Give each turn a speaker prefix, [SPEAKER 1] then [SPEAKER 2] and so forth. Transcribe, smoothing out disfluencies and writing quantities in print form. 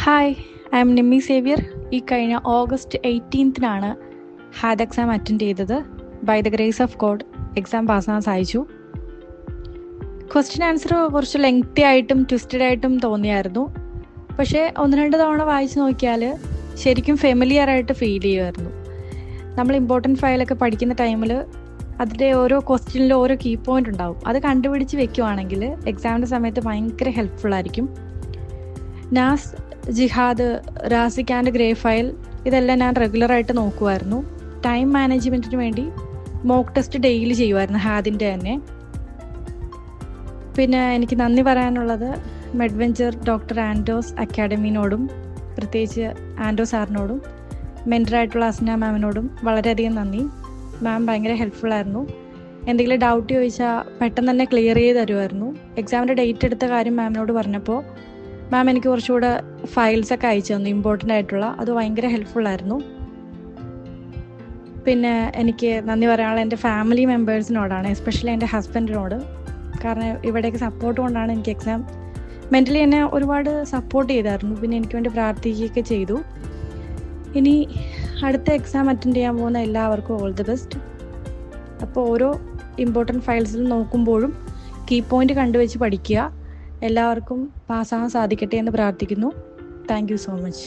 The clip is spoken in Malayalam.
[SPEAKER 1] Hi, I am Nimmi Xavier. ഈ കഴിഞ്ഞ ഓഗസ്റ്റ് 18-നാണ് ഹാദ് എക്സാം അറ്റൻഡ് ചെയ്തത്. By the grace of God exam പാസ്സാകാൻ സാധിച്ചു. ക്വസ്റ്റ്യൻ ആൻസർ കുറച്ച് ലെങ്തി ആയിട്ടും ട്വിസ്റ്റഡ് ആയിട്ടും തോന്നിയായിരുന്നു. പക്ഷേ 1-2 തവണ വായിച്ച് നോക്കിയാൽ ശരിക്കും ഫെമിലിയർ ആയിട്ട് ഫീൽ ചെയ്യുമായിരുന്നു. നമ്മൾ ഇമ്പോർട്ടൻറ്റ് ഫയലൊക്കെ പഠിക്കുന്ന ടൈമിൽ അതിൻ്റെ ഓരോ ക്വസ്റ്റ്യനിലും ഓരോ കീ പോയിൻ്റ് ഉണ്ടാവും. അത് കണ്ടുപിടിച്ച് വെക്കുവാണെങ്കിൽ എക്സാമിൻ്റെ സമയത്ത് ഭയങ്കര ഹെൽപ്ഫുള്ളായിരിക്കും. നാസ്, ജിഹാദ്, റാസിക് ആൻഡ് ഗ്രേ ഫയൽ ഇതെല്ലാം ഞാൻ റെഗുലറായിട്ട് നോക്കുമായിരുന്നു. ടൈം മാനേജ്മെൻറ്റിന് വേണ്ടി മോക്ക് ടെസ്റ്റ് ഡെയിലി ചെയ്യുമായിരുന്നു, ഹാദിൻ്റെ തന്നെ. പിന്നെ എനിക്ക് നന്ദി പറയാനുള്ളത് മെഡ്വെഞ്ചർ ഡോക്ടർ ആൻഡോസ് അക്കാഡമിനോടും പ്രത്യേകിച്ച് ആൻഡോ സാറിനോടും മെൻറ്ററായിട്ടുള്ള അസ്ന മാമിനോടും വളരെയധികം നന്ദി. മാം ഭയങ്കര ഹെൽപ്ഫുള്ളായിരുന്നു. എന്തെങ്കിലും ഡൗട്ട് ചോദിച്ചാൽ പെട്ടെന്ന് തന്നെ ക്ലിയർ ചെയ്ത് തരുമായിരുന്നു. എക്സാമിൻ്റെ ഡേറ്റ് എടുത്ത കാര്യം മാമിനോട് പറഞ്ഞപ്പോൾ മാം എനിക്ക് കുറച്ചുകൂടെ ഫയൽസൊക്കെ അയച്ചു തന്നു, ഇമ്പോർട്ടൻ്റ് ആയിട്ടുള്ള. അത് ഭയങ്കര ഹെൽപ്ഫുള്ളായിരുന്നു. പിന്നെ എനിക്ക് നന്ദി പറയാനുള്ളത് എൻ്റെ ഫാമിലി മെമ്പേഴ്സിനോടാണ്, എസ്പെഷ്യലി എൻ്റെ ഹസ്ബൻഡിനോട്. കാരണം ഇവിടേക്ക് സപ്പോർട്ട് കൊണ്ടാണ് എനിക്ക് എക്സാം മെൻ്റലി എന്നെ ഒരുപാട് സപ്പോർട്ട് ചെയ്തായിരുന്നു. പിന്നെ എനിക്ക് വേണ്ടി പ്രാർത്ഥിക്കുകയൊക്കെ ചെയ്തു. ഇനി അടുത്ത എക്സാം അറ്റൻഡ് ചെയ്യാൻ പോകുന്ന എല്ലാവർക്കും ഓൾ ദി ബെസ്റ്റ്. അപ്പോൾ ഓരോ ഇമ്പോർട്ടൻറ്റ് ഫയൽസിൽ നോക്കുമ്പോഴും കീ പോയിൻ്റ് കണ്ടുവച്ച് പഠിക്കുക. എല്ലാവർക്കും പാസ്സാകാൻ സാധിക്കട്ടെ എന്ന് പ്രാർത്ഥിക്കുന്നു. Thank you so much.